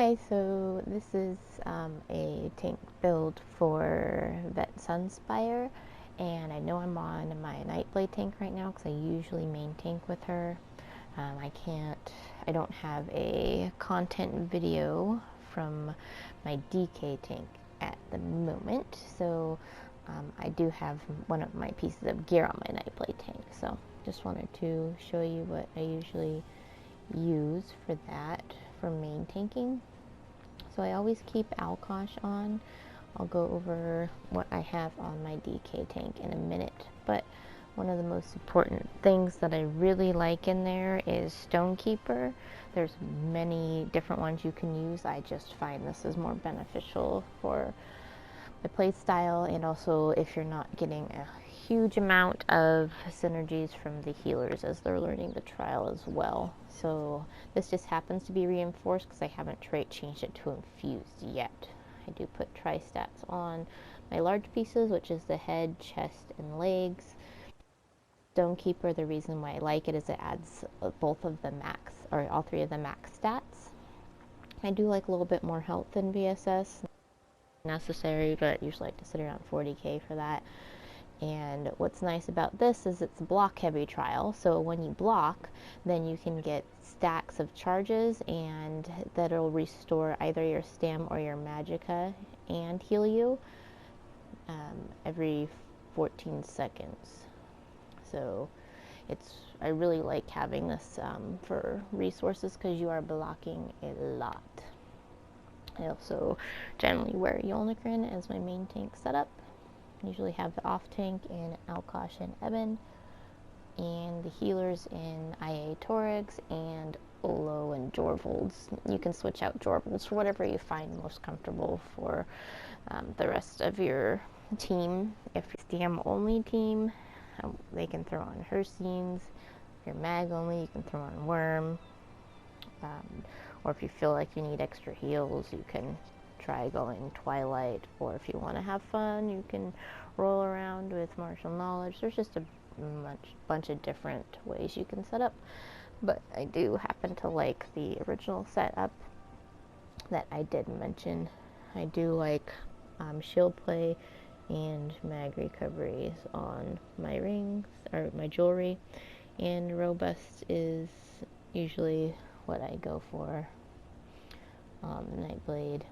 Hi, so this is a tank build for Vet Sunspire, and I know I'm on my Nightblade tank right now because I usually main tank with her. I don't have a content video from my DK tank at the moment, so I do have one of my pieces of gear on my Nightblade tank, so just wanted to show you what I usually use for that for main tanking. So I always keep Alkosh on. I'll go over what I have on my DK tank in a minute, but one of the most important things that I really like in there is Stonekeeper. There's many different ones you can use. I just find this is more beneficial for the play style, and also if you're not getting a huge amount of synergies from the healers as they're learning the trial as well. So this just happens to be reinforced because I haven't changed it to infused yet. I do put tri-stats on my large pieces, which is the head, chest, and legs. Stonekeeper, the reason why I like it is it adds both of the max, or all three of the max stats. I do like a little bit more health than VSS. Necessary, but usually like to sit around 40k for that. And what's nice about this is it's a block heavy trial, so when you block, then you can get stacks of charges, and that'll restore either your stam or your magicka and heal you every 14 seconds. So I really like having this for resources because you are blocking a lot. I also generally wear Yolnagrin as my main tank setup. Usually have the off tank in Alkosh and Eben, and the healers in IA Torix and Olo and Jorvolds. You can switch out Jorvolds for whatever you find most comfortable for the rest of your team. If you're Stam only team, they can throw on Herseens. If you're mag only, you can throw on Worm. Or if you feel like you need extra heals, you can try going Twilight, or if you want to have fun, you can roll around with Martial Knowledge. There's just a bunch of different ways you can set up, but I do happen to like the original setup that I did mention. I do like shield play and mag recoveries on my rings, or my jewelry, and robust is usually what I go for Nightblade,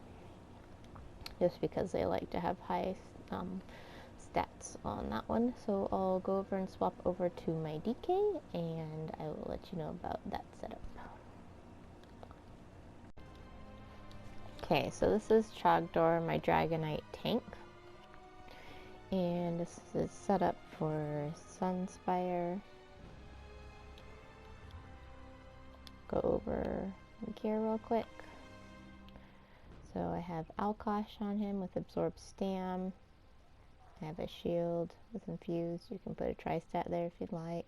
just because they like to have high stats on that one. So I'll go over and swap over to my DK, and I will let you know about that setup. Okay, so this is Trogdor, my Dragonknight tank, and this is set up for Sunspire. Go over gear real quick. So I have Alkosh on him with Absorb Stam. I have a shield with Infused. You can put a tri-stat there if you'd like.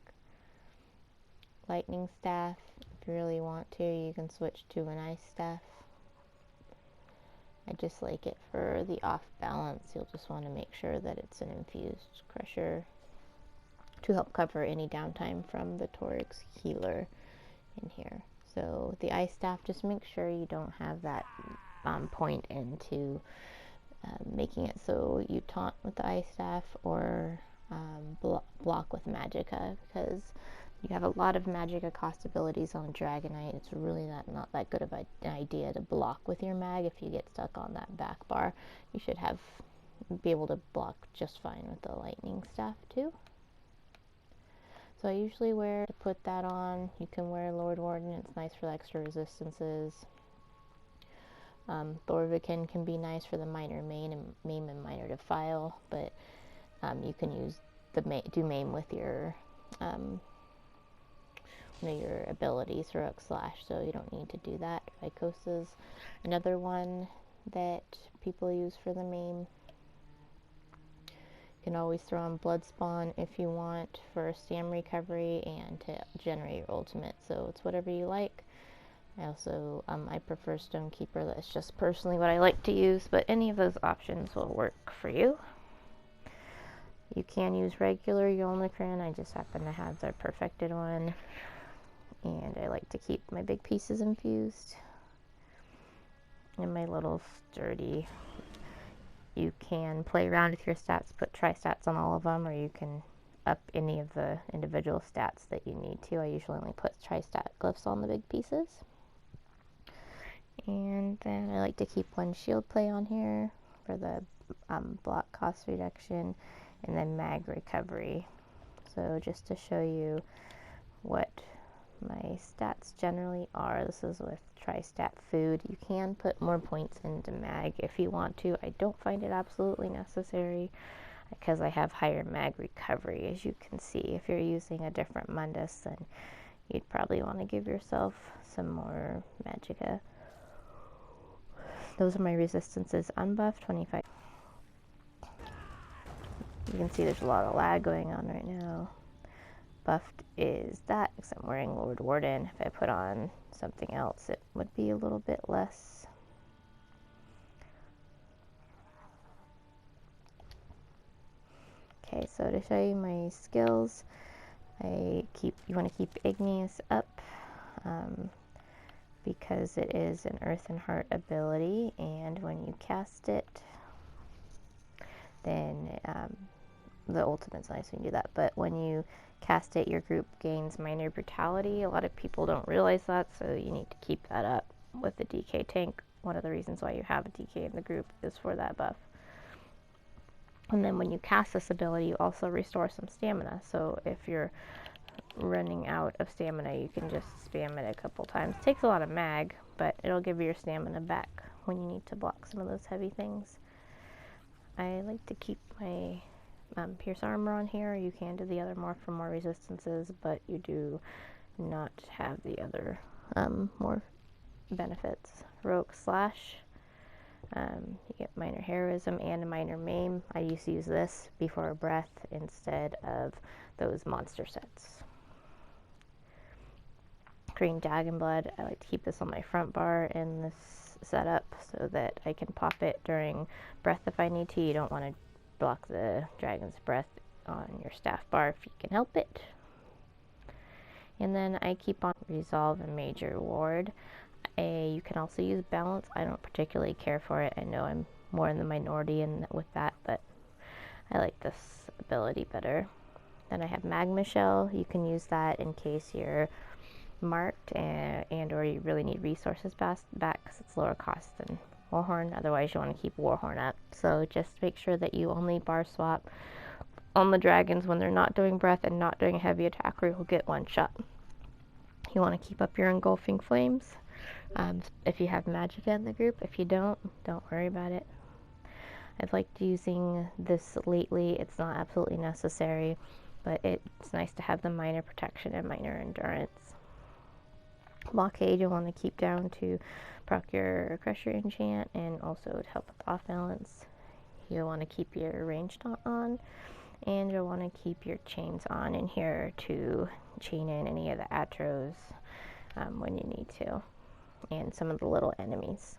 Lightning Staff. If you really want to, you can switch to an Ice Staff. I just like it for the off balance. You'll just want to make sure that it's an Infused Crusher to help cover any downtime from the Torix healer in here. So the Ice Staff, just make sure you don't have that point into making it so you taunt with the Ice Staff or block with Magicka, because you have a lot of Magicka cost abilities on Dragonknight. It's really not that good of an idea to block with your mag if you get stuck on that back bar. You should be able to block just fine with the Lightning Staff too. So I usually put that on. You can wear Lord Warden, it's nice for the extra resistances. Thorvikin can be nice for the minor maim and minor defile, but you can use do maim with your your abilities, Heroic Slash, so you don't need to do that. Icosa's another one that people use for the maim. You can always throw on Blood Spawn if you want for stam recovery and to generate your ultimate, so it's whatever you like. I also, I prefer Stonekeeper. That's just personally what I like to use, but any of those options will work for you. You can use regular Yolnagrin. I just happen to have the perfected one, and I like to keep my big pieces infused. in my little sturdy. You can play around with your stats, put tri-stats on all of them, or you can up any of the individual stats that you need to. I usually only put tri-stat glyphs on the big pieces. And then I like to keep one shield play on here for the block cost reduction, and then mag recovery. So just to show you what my stats generally are, this is with tri-stat food. You can put more points into mag if you want to. I don't find it absolutely necessary because I have higher mag recovery, as you can see. If you're using a different Mundus, then you'd probably want to give yourself some more magicka. Those are my resistances unbuffed, 25. You can see there's a lot of lag going on right now. Buffed is that, because I'm wearing Lord Warden. If I put on something else, it would be a little bit less. Okay, so to show you my skills, you want to keep Igneous up, because it is an Earth and Heart ability, and when you cast it, then the ultimate's nice when you do that, but when you cast it, your group gains minor brutality. A lot of people don't realize that, so you need to keep that up with the DK tank. One of the reasons why you have a DK in the group is for that buff. And then when you cast this ability, you also restore some stamina. So if you're running out of stamina, you can just spam it a couple times. It takes a lot of mag, but it'll give you your stamina back when you need to block some of those heavy things. I like to keep my Pierce armor on here. You can do the other more for more resistances, but you do not have the other more benefits. Heroic Slash, you get minor heroism and a minor maim. I used to use this before breath instead of those monster sets. Green Dragon Blood, I like to keep this on my front bar in this setup so that I can pop it during breath if I need to. You don't want to block the dragon's breath on your staff bar if you can help it. And then I keep on Resolve and Major Ward. You can also use Balance. I don't particularly care for it. I know I'm more in the minority with that, but I like this ability better. Then I have Magma Shell. You can use that in case you're marked and or you really need resources back because it's lower cost than Warhorn. Otherwise you want to keep Warhorn up. So just make sure that you only bar swap on the dragons when they're not doing breath and not doing a heavy attack, or you'll get one shot. You want to keep up your Engulfing Flames if you have Magicka in the group. If you don't worry about it. I've liked using this lately. It's not absolutely necessary, but it's nice to have the minor protection and minor endurance. Blockade you'll want to keep down to proc your Crusher enchant and also to help with off balance. You'll want to keep your range taunt on, and you'll want to keep your chains on in here to chain in any of the Atros when you need to, and some of the little enemies.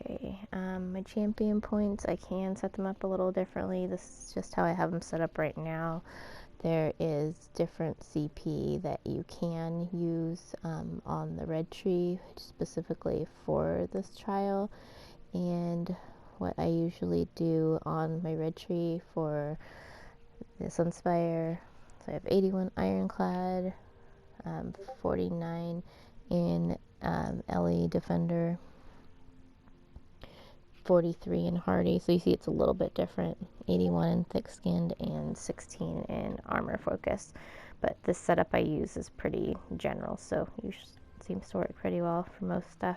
Okay, my champion points, I can set them up a little differently. This is just how I have them set up right now. There is different CP that you can use on the red tree specifically for this trial, and what I usually do on my red tree for the Sunspire, so I have 81 Ironclad, 49 in LE Defender, 43 in Hardy, so you see it's a little bit different, 81 in Thick Skinned, and 16 in Armor Focus. But this setup I use is pretty general, so it seems to work pretty well for most stuff.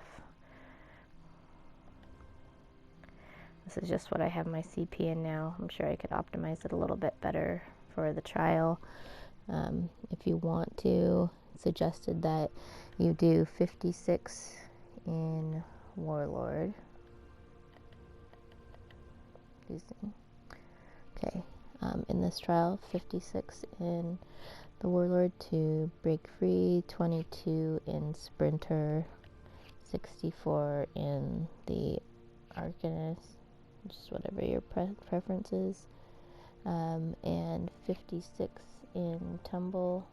This is just what I have my CP in now. I'm sure I could optimize it a little bit better for the trial. If you want to, it's suggested that you do 56 in Warlord. Okay, in this trial, 56 in the Warlord to break free, 22 in Sprinter, 64 in the Arcanist, just whatever your preference is, and 56 in Tumble,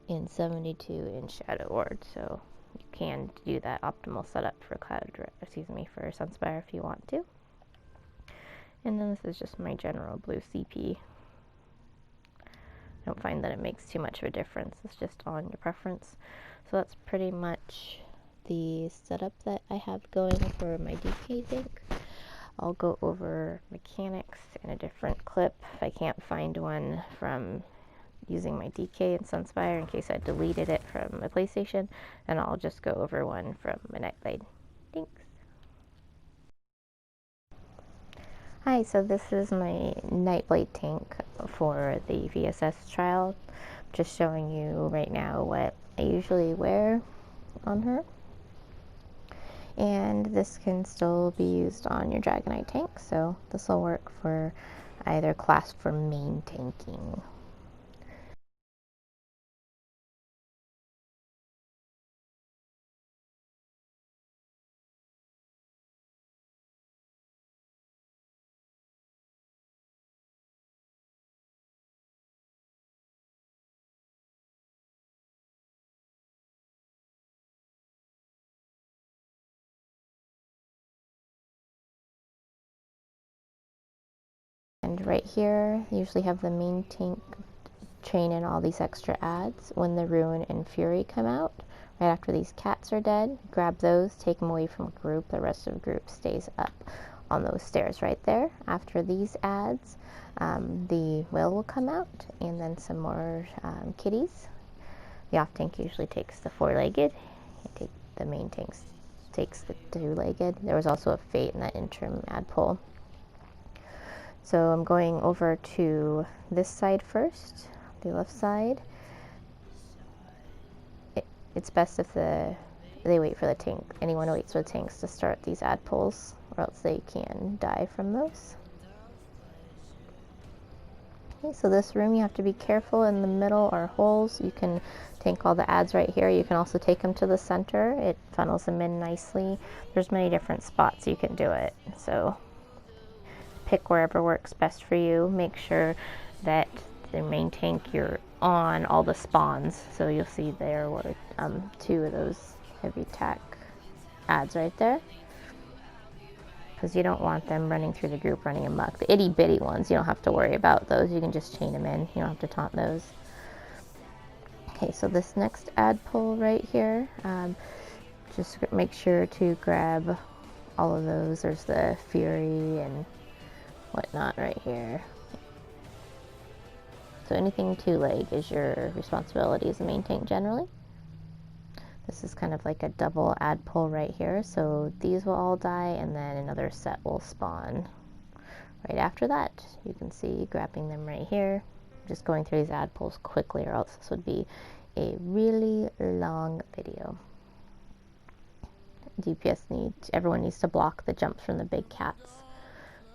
in 72 in Shadow Ward, so you can do that optimal setup for for Sunspire if you want to. And then this is just my general blue CP. I don't find that it makes too much of a difference. It's just on your preference. So that's pretty much the setup that I have going for my DK tank. I'll go over mechanics in a different clip if I can't find one from using my DK and Sunspire in case I deleted it from my PlayStation, and I'll just go over one from my Nightblade. Thanks. Hi, so this is my Nightblade tank for the VSS trial. Just showing you right now what I usually wear on her. And this can still be used on your Dragonknight tank, so this will work for either class for main tanking. And right here, you usually have the main tank chain in all these extra adds. When the Ruin and Fury come out, right after these cats are dead, grab those, take them away from group. The rest of the group stays up on those stairs right there. After these adds, the whale will come out, and then some more kitties. The off tank usually takes the 4-legged. The main tank takes the 2-legged. There was also a fate in that interim ad pull. So I'm going over to this side first, the left side. It's best if they wait for the tank. Anyone waits for the tanks to start these ad pulls, or else they can die from those. Okay, so this room you have to be careful. In the middle are holes. You can tank all the ads right here. You can also take them to the center. It funnels them in nicely. There's many different spots you can do it. So pick wherever works best for you. Make sure that the main tank you're on all the spawns. So you'll see there were 2 of those heavy attack ads right there. Because you don't want them running through the group running amok. The itty bitty ones, you don't have to worry about those. You can just chain them in. You don't have to taunt those. Okay, so this next ad pull right here, just make sure to grab all of those. There's the Fury and whatnot right here. So anything 2-leg is your responsibility as a main tank generally. This is kind of like a double ad pull right here. So these will all die, and then another set will spawn right after that. You can see grabbing them right here. Just going through these ad pulls quickly, or else this would be a really long video. Everyone needs to block the jumps from the big cats.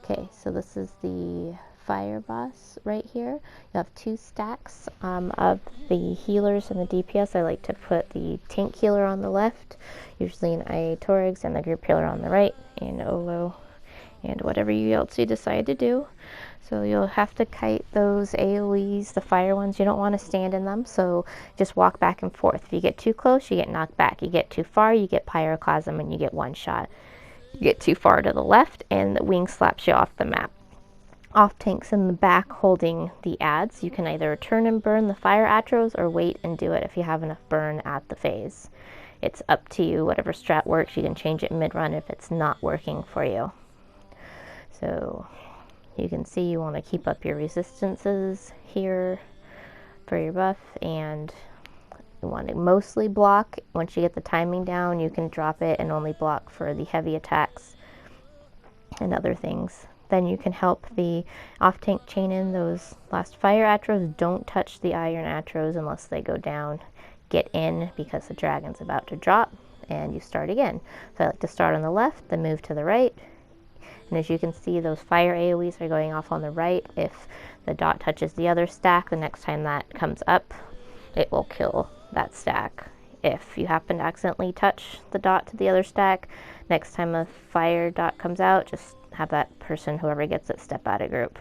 Okay, so this is the fire boss right here. You have 2 stacks of the healers and the DPS. I like to put the tank healer on the left, usually an IA Torix, and the group healer on the right, and Olo, and whatever else you decide to do. So you'll have to kite those AoEs, the fire ones. You don't want to stand in them, so just walk back and forth. If you get too close, you get knocked back. You get too far, you get pyroclasm, and you get one shot. You get too far to the left, and the wing slaps you off the map. Off tanks in the back holding the ads. You can either turn and burn the fire atros, or wait and do it if you have enough burn at the phase. It's up to you. Whatever strat works, you can change it mid-run if it's not working for you. So you can see you want to keep up your resistances here for your buff, and you want to mostly block. Once you get the timing down, you can drop it and only block for the heavy attacks and other things. Then you can help the off-tank chain in those last fire atros. Don't touch the iron atros unless they go down. Get in because the dragon's about to drop, and you start again. So I like to start on the left, then move to the right. And as you can see, those fire AoEs are going off on the right. If the dot touches the other stack, the next time that comes up, it will kill that stack. If you happen to accidentally touch the dot to the other stack, next time a fire dot comes out, just have that person, whoever gets it, step out of group.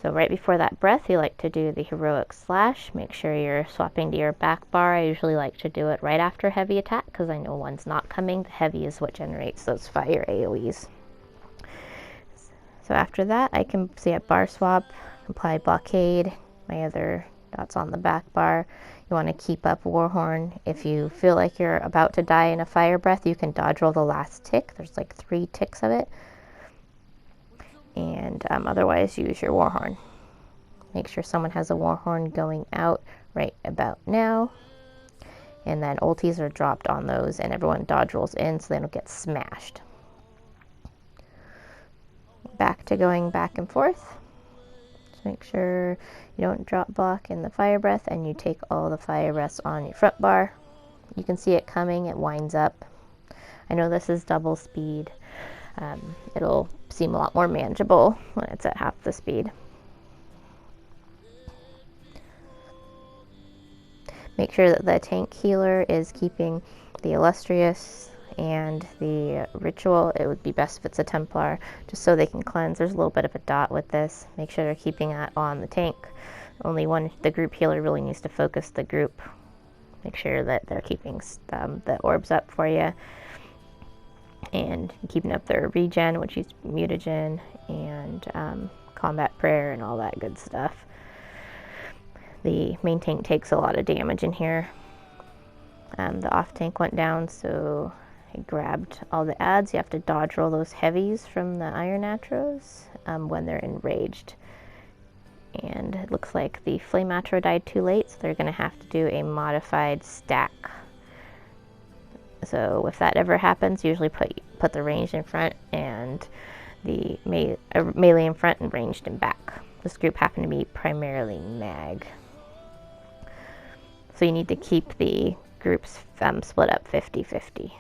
So right before that breath, you like to do the heroic slash. Make sure you're swapping to your back bar. I usually like to do it right after heavy attack because I know one's not coming. The heavy is what generates those fire AoEs. So after that, I can see at bar swap, apply blockade, my other dots on the back bar. You want to keep up Warhorn. If you feel like you're about to die in a fire breath, you can dodge roll the last tick. There's like 3 ticks of it. And otherwise use your Warhorn. Make sure someone has a Warhorn going out right about now. And then ultis are dropped on those and everyone dodge rolls in so they don't get smashed. Back to going back and forth. Just make sure you don't drop block in the fire breath and you take all the fire breaths on your front bar. You can see it coming, it winds up. I know this is double speed. It'll seem a lot more manageable when it's at half the speed. Make sure that the tank healer is keeping the illustrious and the ritual. It would be best if it's a Templar, just so they can cleanse. There's a little bit of a dot with this. Make sure they're keeping that on the tank. Only one, the group healer really needs to focus the group. Make sure that they're keeping the orbs up for you. And keeping up their regen, which is mutagen, and combat prayer and all that good stuff. The main tank takes a lot of damage in here. The off tank went down, so I grabbed all the adds. You have to dodge roll those heavies from the Iron Atros when they're enraged. And it looks like the Flame Atro died too late, so they're going to have to do a modified stack. So if that ever happens, usually put the ranged in front and the melee in front and ranged in back. This group happened to be primarily mag. So you need to keep the groups split up 50-50.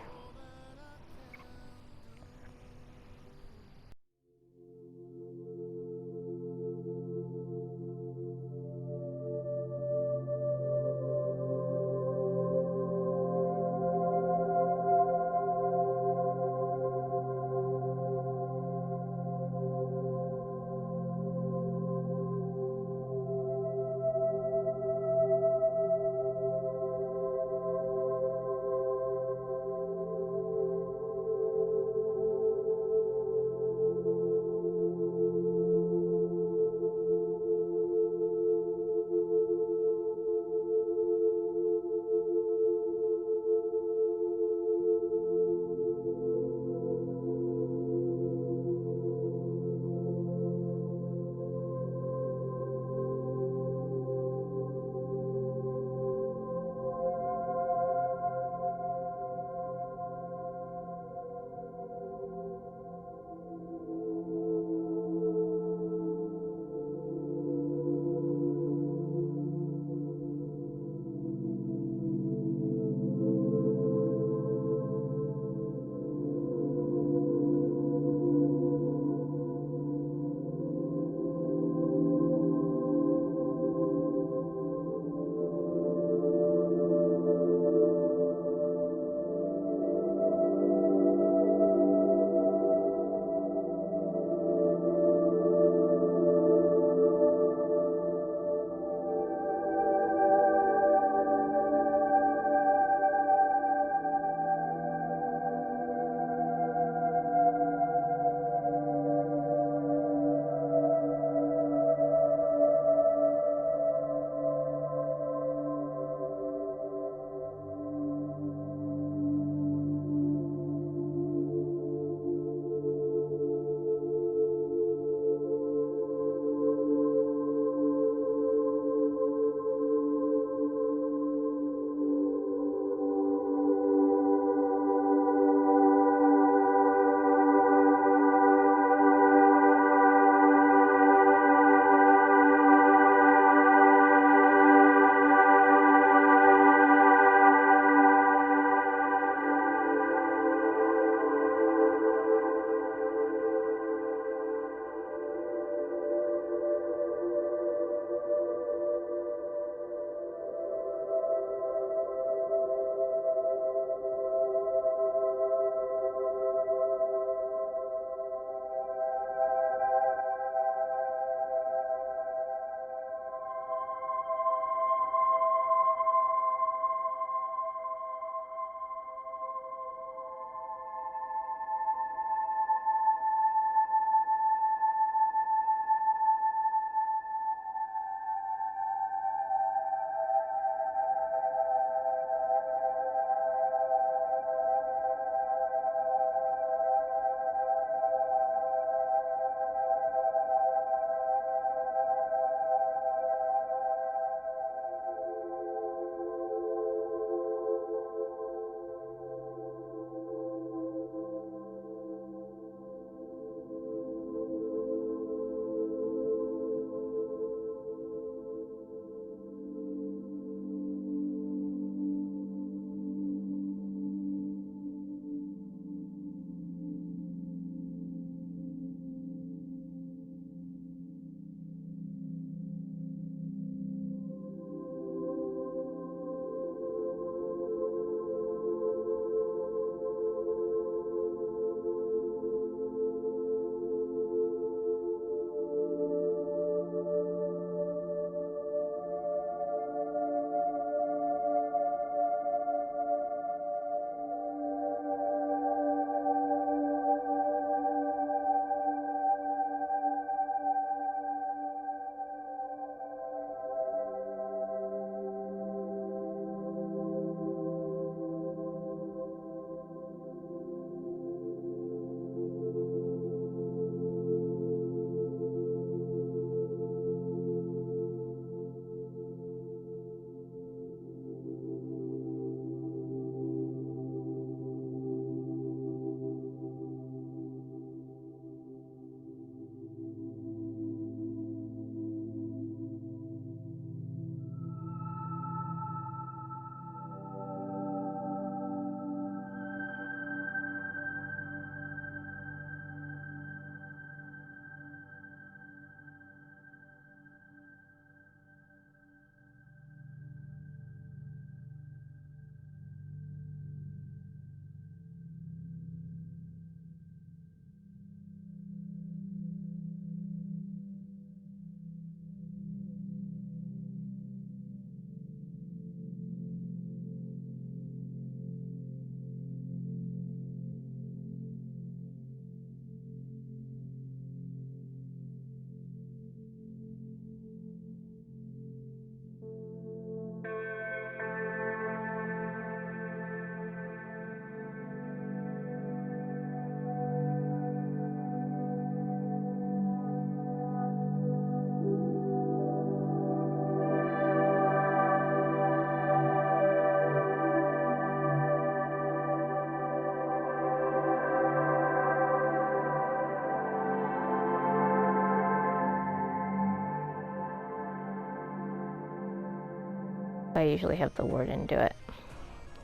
I usually have the warden do it.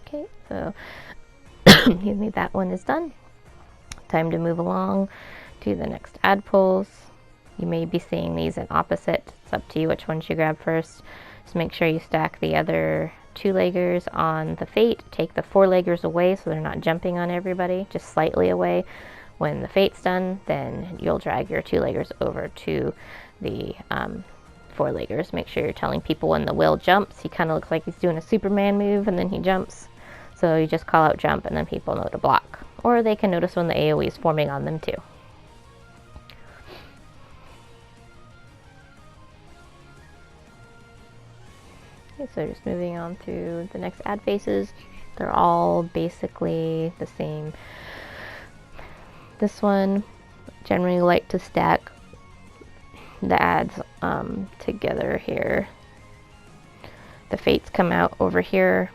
Okay, so excuse me, that one is done. Time to move along to the next ad pulls. You may be seeing these in opposite. It's up to you which ones you grab first. Just make sure you stack the other 2-leggers on the Fate. Take the 4-leggers away so they're not jumping on everybody, just slightly away. When the Fate's done, then you'll drag your 2-leggers over to the 4-leggers. Make sure you're telling people when the will jumps. He kind of looks like he's doing a Superman move and then he jumps. So you just call out jump and then people know to block. Or they can notice when the AoE is forming on them too. Okay, so just moving on to the next ad phases. They're all basically the same. This one, generally like to stack the ads together here. The Fates come out over here,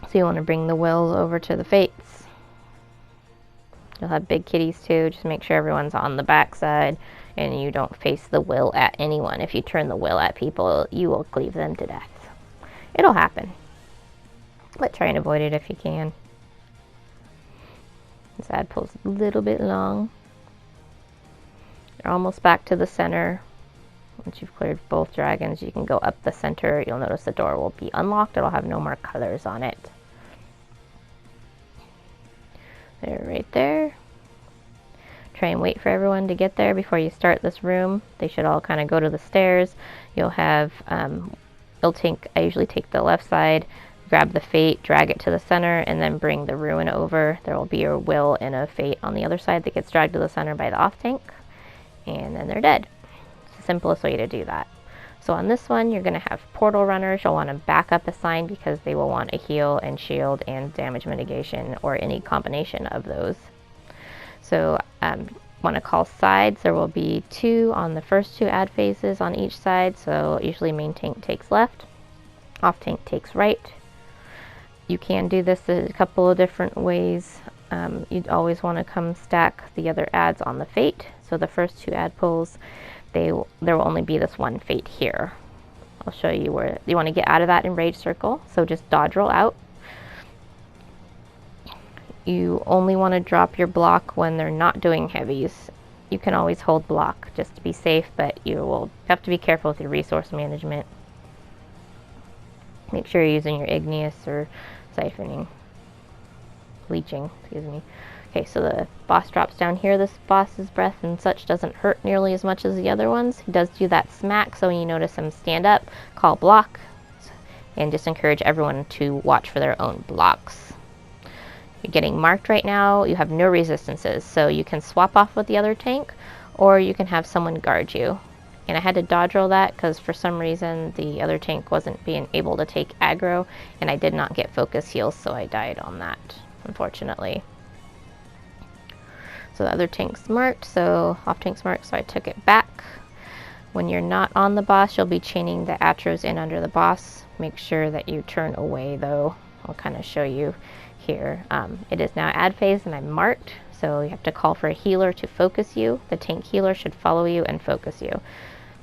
so you want to bring the wills over to the Fates. You'll have big kitties too. Just make sure everyone's on the back side and you don't face the will at anyone. If you turn the will at people, you will cleave them to death. It'll happen, but try and avoid it if you can. This ad pull's a little bit long. You're almost back to the center. Once you've cleared both dragons, you can go up the center. You'll notice the door will be unlocked. It'll have no more colors on it. They're right there. Try and wait for everyone to get there before you start this room. They should all kind of go to the stairs. You'll have, I usually take the left side, grab the Fate, drag it to the center, and then bring the Ruin over. There will be a will and a Fate on the other side that gets dragged to the center by the off tank, and then they're dead. It's the simplest way to do that. So on this one, you're going to have portal runners. You'll want to back up a sign because they will want a heal and shield and damage mitigation or any combination of those. So want to call sides. There will be 2 on the first 2 ad phases on each side. So usually main tank takes left, off tank takes right. You can do this a couple of different ways. You'd always want to come stack the other ads on the Fate. So the first 2 ad pulls, there will only be this one Fate here. I'll show you where you want to get out of that enraged circle. So just dodge roll out. You only want to drop your block when they're not doing heavies. You can always hold block just to be safe, but you will have to be careful with your resource management. Make sure you're using your igneous or siphoning. Leeching, excuse me. Okay, so the boss drops down here. This boss's breath and such doesn't hurt nearly as much as the other ones. He does do that smack, so when you notice him stand up, call block, and just encourage everyone to watch for their own blocks. You're getting marked right now. You have no resistances, so you can swap off with the other tank, or you can have someone guard you. And I had to dodge roll that because for some reason the other tank wasn't being able to take aggro, and I did not get focus heals, so I died on that, unfortunately. So the other tank's marked, so off tank's marked, so I took it back. When you're not on the boss, you'll be chaining the atros in under the boss. Make sure that you turn away though. I'll kind of show you here. It is now ad phase and I'm marked, so you have to call for a healer to focus you. The tank healer should follow you and focus you.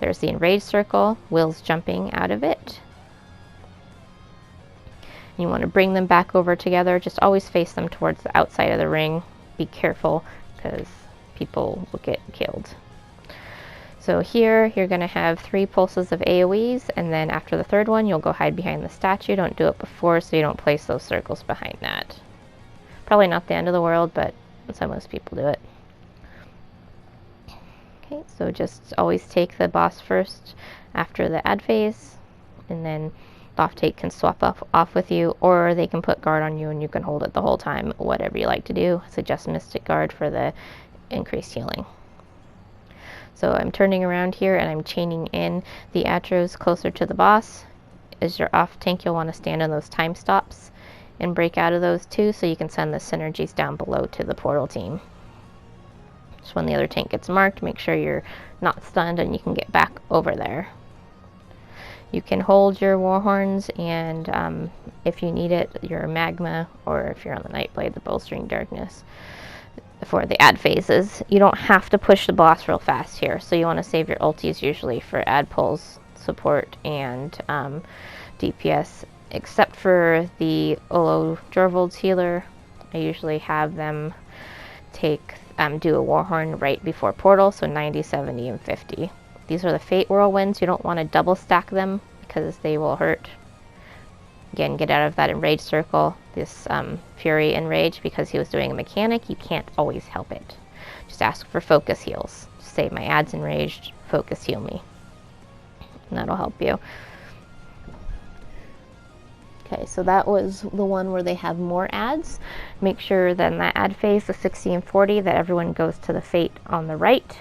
There's the enraged circle, Will's jumping out of it. You want to bring them back over together. Just always face them towards the outside of the ring. Be careful because people will get killed. So here you're going to have 3 pulses of AoEs, and then after the 3rd one you'll go hide behind the statue. Don't do it before so you don't place those circles behind that. Probably not the end of the world, but that's how most people do it. Okay, so just always take the boss first after the ad phase, and then the off take can swap off with you, or they can put guard on you and you can hold it the whole time, whatever you like to do. I suggest Mystic Guard for the increased healing. So I'm turning around here and I'm chaining in the atros closer to the boss. As you're off tank, you'll want to stand on those time stops and break out of those too, so you can send the synergies down below to the portal team. Just when the other tank gets marked, make sure you're not stunned and you can get back over there. You can hold your warhorns and if you need it, your magma, or if you're on the Nightblade, the bowstring darkness for the ad phases. You don't have to push the boss real fast here, so you want to save your ultis usually for ad pulls support and DPS, except for the Olo Jorvold's healer. I usually have them do a Warhorn right before Portal, so 90, 70, and 50. These are the Fate Whirlwinds. You don't want to double stack them because they will hurt. Again, get out of that Enrage circle. This Fury Enrage, because he was doing a mechanic, you can't always help it. Just ask for focus heals. Just say, my ad's enraged, focus heal me. And that'll help you. Okay, so that was the one where they have more ads. Make sure that in that ad phase, the 60 and 40, that everyone goes to the Fate on the right.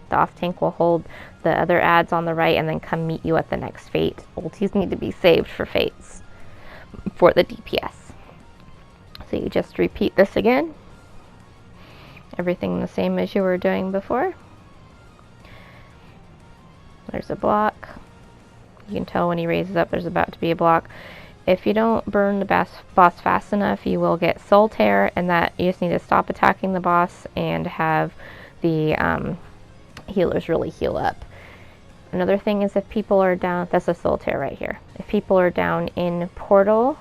The off tank will hold the other ads on the right and then come meet you at the next Fate. Ultis need to be saved for Fates for the DPS. So you just repeat this again. Everything the same as you were doing before. There's a block. You can tell when he raises up there's about to be a block. If you don't burn the boss fast enough, you will get Soul Tear, and that you just need to stop attacking the boss and have the healers really heal up. Another thing is if people are down, that's a Soul Tear right here. If people are down in Portal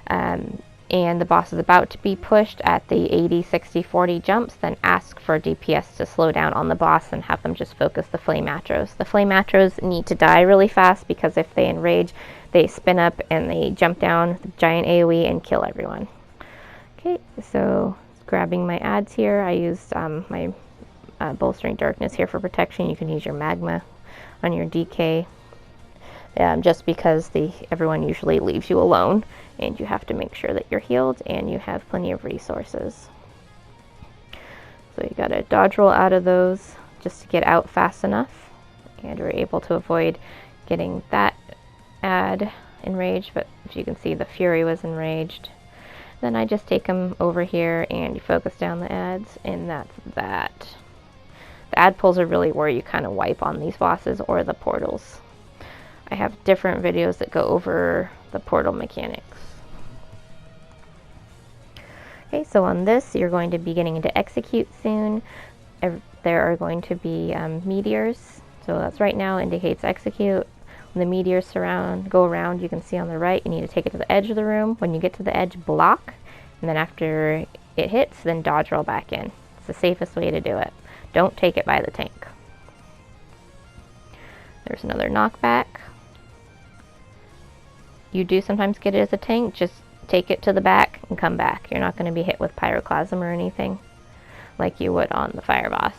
and the boss is about to be pushed at the 80, 60, 40 jumps, then ask for DPS to slow down on the boss and have them just focus the Flame Atros. The Flame Atros need to die really fast because if they enrage, they spin up and they jump down the giant AoE and kill everyone. Okay, so grabbing my ads here, I used my Bolstering Darkness here for protection. You can use your Magma on your DK. Just because everyone usually leaves you alone, and you have to make sure that you're healed and you have plenty of resources. So you gotta dodge roll out of those just to get out fast enough, and we're able to avoid getting that ad enraged, but as you can see the Fury was enraged. Then I just take them over here and you focus down the ads, and that's that. The ad pulls are really where you kind of wipe on these bosses or the portals. I have different videos that go over the portal mechanics. Okay, so on this, you're going to be getting into execute soon. There are going to be meteors. So that's right now indicates execute. When the meteors go around, you can see on the right, you need to take it to the edge of the room. When you get to the edge, block. And then after it hits, then dodge roll back in. It's the safest way to do it. Don't take it by the tank. There's another knockback. You do sometimes get it as a tank, just take it to the back and come back. You're not going to be hit with pyroclasm or anything like you would on the fire boss.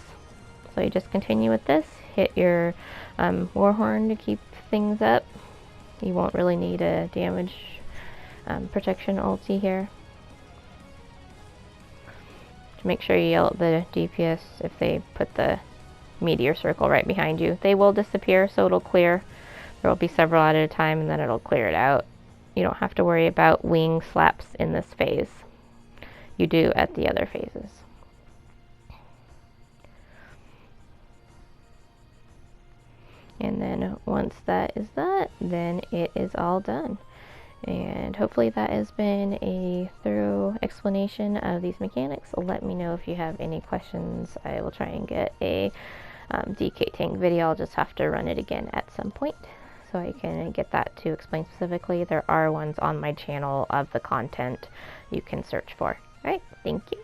So you just continue with this, hit your Warhorn to keep things up. You won't really need a damage protection ulti here. To make sure you yell at the DPS if they put the meteor circle right behind you. They will disappear, so it'll clear. There will be several at a time, and then it'll clear it out. You don't have to worry about wing slaps in this phase. You do at the other phases. And then once that is that, then it is all done. And hopefully that has been a thorough explanation of these mechanics. Let me know if you have any questions. I will try and get a DK tank video. I'll just have to run it again at some point, so I can get that to explain specifically. There are ones on my channel of the content you can search for. Alright, thank you.